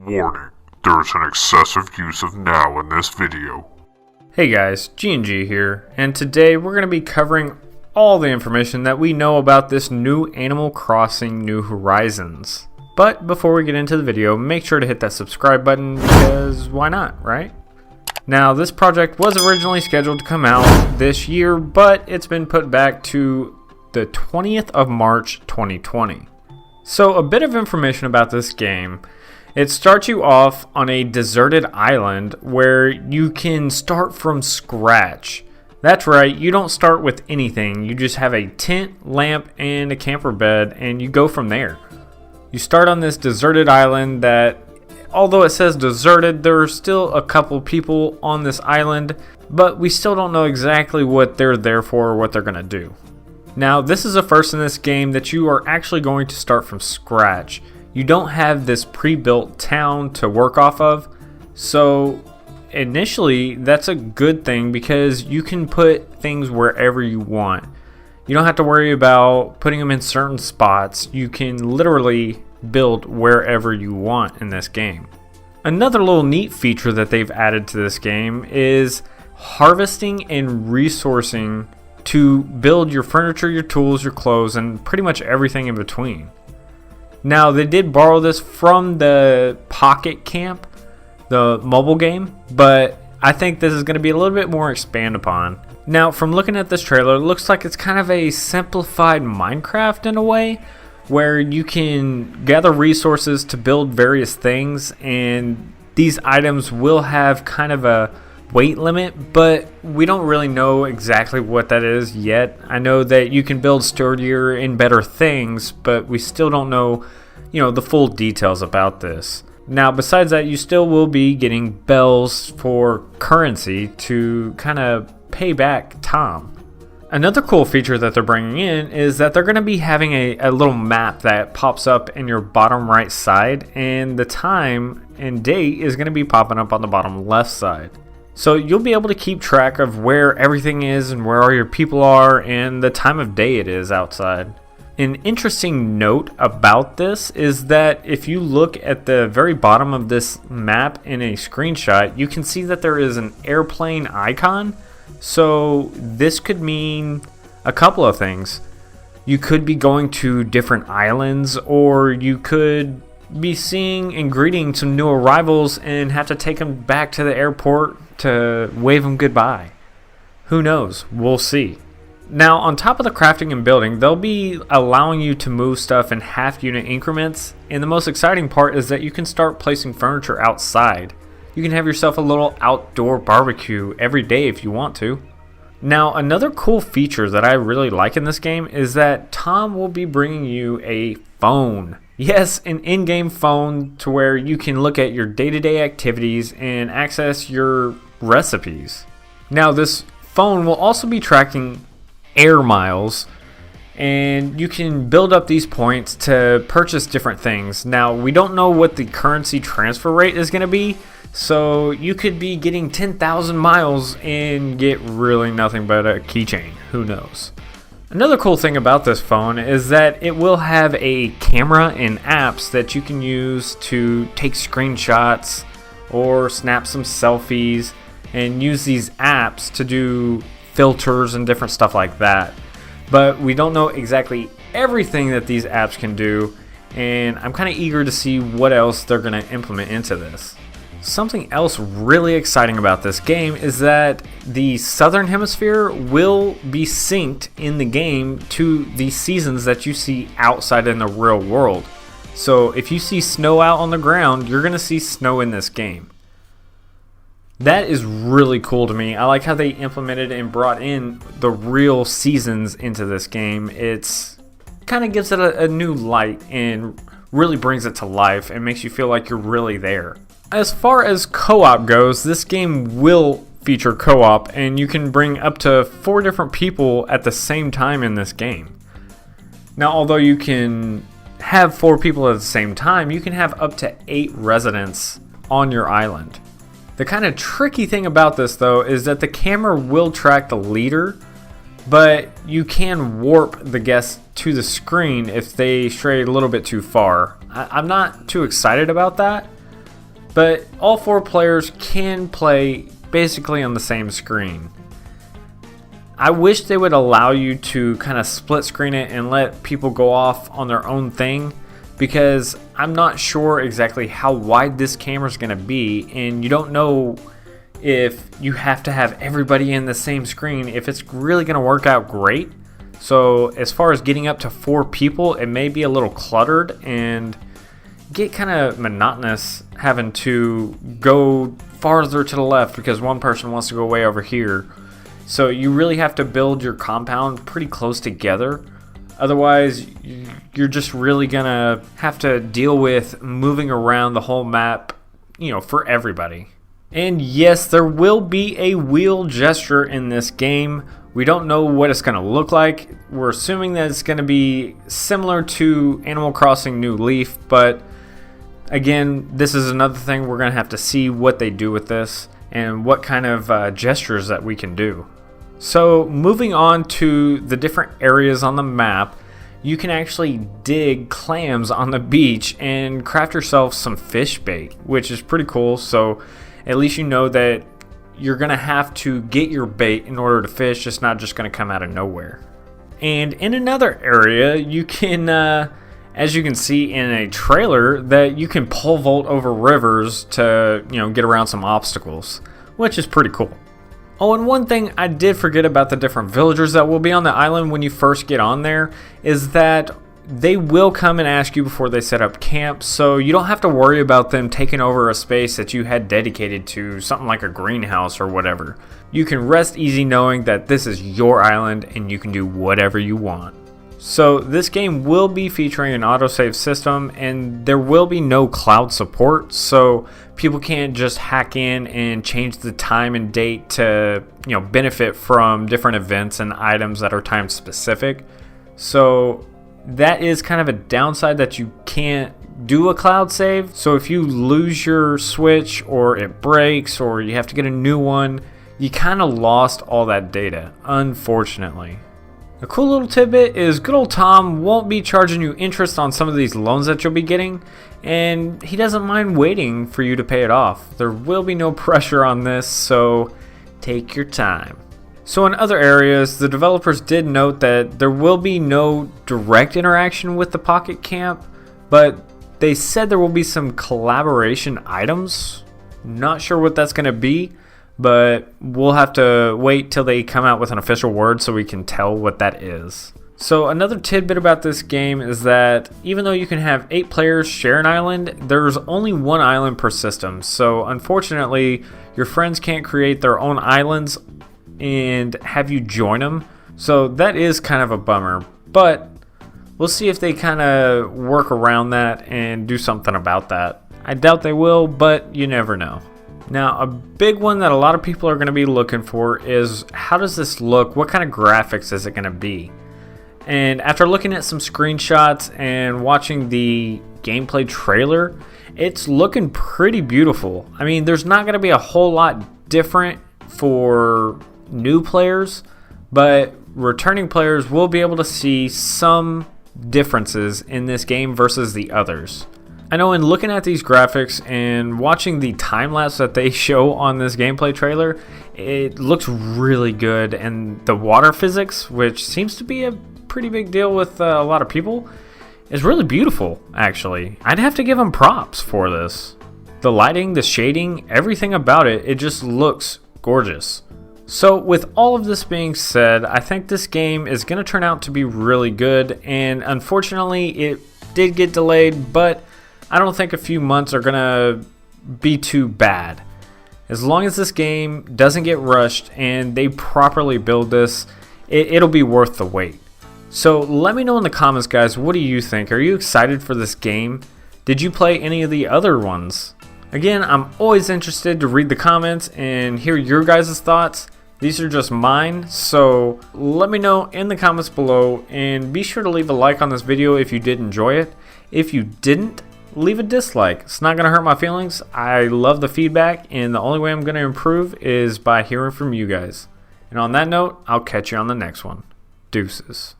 Warning, there is an excessive use of now in this video. Hey guys, G&G here, and today we're going to be covering all the information that we know about this new Animal Crossing New Horizons. But before we get into the video, make sure to hit that subscribe button because why not, right? Now, this project was originally scheduled to come out this year, but it's been put back to the 20th of March 2020. So a bit of information about this game. It starts you off on a deserted island where you can start from scratch. That's right, you don't start with anything. You just have a tent, lamp, and a camper bed, and you go from there. You start on this deserted island that, although it says deserted, there are still a couple people on this island, but we still don't know exactly what they're there for or what they're going to do. Now, this is a first in this game that you are actually going to start from scratch. You don't have this pre-built town to work off of, so initially that's a good thing because you can put things wherever you want. You don't have to worry about putting them in certain spots. You can literally build wherever you want in this game. Another little neat feature that they've added to this game is harvesting and resourcing to build your furniture, your tools, your clothes, and pretty much everything in between. Now, they did borrow this from the Pocket Camp, the mobile game, but I think this is going to be a little bit more expanded upon. Now, from looking at this trailer, it looks like it's kind of a simplified Minecraft in a way, where you can gather resources to build various things, and these items will have kind of a weight limit, but we don't really know exactly what that is yet. I know that you can build sturdier and better things, but we still don't know, the full details about this. Now, besides that, you still will be getting bells for currency to kind of pay back Tom. Another cool feature that they're bringing in is that they're going to be having a little map that pops up in your bottom right side, and the time and date is going to be popping up on the bottom left side. So you'll be able to keep track of where everything is and where all your people are and the time of day it is outside. An interesting note about this is that if you look at the very bottom of this map in a screenshot, you can see that there is an airplane icon. So this could mean a couple of things. You could be going to different islands, or you could be seeing and greeting some new arrivals and have to take them back to the airport to wave them goodbye. Who knows? We'll see. Now, on top of the crafting and building, they'll be allowing you to move stuff in half unit increments, and the most exciting part is that you can start placing furniture outside. You can have yourself a little outdoor barbecue every day if you want to. Now, another cool feature that I really like in this game is that Tom will be bringing you a phone. Yes, an in-game phone to where you can look at your day-to-day activities and access your recipes. Now, this phone will also be tracking air miles, and you can build up these points to purchase different things. Now, we don't know what the currency transfer rate is going to be, so you could be getting 10,000 miles and get really nothing but a keychain. Who knows? Another cool thing about this phone is that it will have a camera and apps that you can use to take screenshots or snap some selfies and use these apps to do filters and different stuff like that. But we don't know exactly everything that these apps can do, and I'm kind of eager to see what else they're going to implement into this. Something else really exciting about this game is that the Southern Hemisphere will be synced in the game to the seasons that you see outside in the real world. So if you see snow out on the ground, you're going to see snow in this game. That is really cool to me. I like how they implemented and brought in the real seasons into this game. It's kind of gives it a new light and really brings it to life and makes you feel like you're really there. As far as co-op goes, this game will feature co-op, and you can bring up to 4 different people at the same time in this game. Now, although you can have 4 people at the same time, you can have up to 8 residents on your island. The kind of tricky thing about this, though, is that the camera will track the leader, but you can warp the guests to the screen if they stray a little bit too far. I'm not too excited about that, but all 4 players can play basically on the same screen. I wish they would allow you to kind of split screen it and let people go off on their own thing, because I'm not sure exactly how wide this camera is going to be, and you don't know if you have to have everybody in the same screen, if it's really going to work out great. So as far as getting up to 4 people, it may be a little cluttered and get kind of monotonous having to go farther to the left because one person wants to go way over here. So you really have to build your compound pretty close together. Otherwise, you're just really gonna have to deal with moving around the whole map, for everybody. And yes, there will be a wheel gesture in this game. We don't know what it's gonna look like. We're assuming that it's gonna be similar to Animal Crossing New Leaf, but again, this is another thing we're gonna have to see what they do with this and what kind of gestures that we can do. So moving on to the different areas on the map, you can actually dig clams on the beach and craft yourself some fish bait, which is pretty cool. So at least you know that you're gonna have to get your bait in order to fish. It's not just gonna come out of nowhere. And in another area, you can, as you can see in a trailer, that you can pole vault over rivers to, get around some obstacles, which is pretty cool. Oh, and one thing I did forget about the different villagers that will be on the island when you first get on there is that they will come and ask you before they set up camp, so you don't have to worry about them taking over a space that you had dedicated to something like a greenhouse or whatever. You can rest easy knowing that this is your island and you can do whatever you want. So this game will be featuring an autosave system, and there will be no cloud support, so people can't just hack in and change the time and date to benefit from different events and items that are time specific. So that is kind of a downside, that you can't do a cloud save. So if you lose your Switch or it breaks or you have to get a new one, you kind of lost all that data, unfortunately. A cool little tidbit is good old Tom won't be charging you interest on some of these loans that you'll be getting, and he doesn't mind waiting for you to pay it off. There will be no pressure on this, so take your time. So in other areas, the developers did note that there will be no direct interaction with the Pocket Camp, but they said there will be some collaboration items. Not sure what that's going to be, but we'll have to wait till they come out with an official word so we can tell what that is. So another tidbit about this game is that even though you can have 8 players share an island, there's only 1 island per system. So unfortunately, your friends can't create their own islands and have you join them. So that is kind of a bummer, but we'll see if they kind of work around that and do something about that. I doubt they will, but you never know. Now, a big one that a lot of people are going to be looking for is, how does this look? What kind of graphics is it going to be? And after looking at some screenshots and watching the gameplay trailer, it's looking pretty beautiful. I mean, there's not going to be a whole lot different for new players, but returning players will be able to see some differences in this game versus the others. I know in looking at these graphics and watching the time-lapse that they show on this gameplay trailer, it looks really good, and the water physics, which seems to be a pretty big deal with a lot of people, is really beautiful, actually. I'd have to give them props for this. The lighting, the shading, everything about it, it just looks gorgeous. So with all of this being said, I think this game is going to turn out to be really good, and unfortunately it did get delayed, but I don't think a few months are going to be too bad. As long as this game doesn't get rushed and they properly build this, it'll be worth the wait. So let me know in the comments, guys, what do you think? Are you excited for this game? Did you play any of the other ones? Again, I'm always interested to read the comments and hear your guys' thoughts. These are just mine, so let me know in the comments below, and be sure to leave a like on this video if you did enjoy it. If you didn't, leave a dislike. It's not going to hurt my feelings. I love the feedback, and the only way I'm going to improve is by hearing from you guys. And on that note, I'll catch you on the next one. Deuces.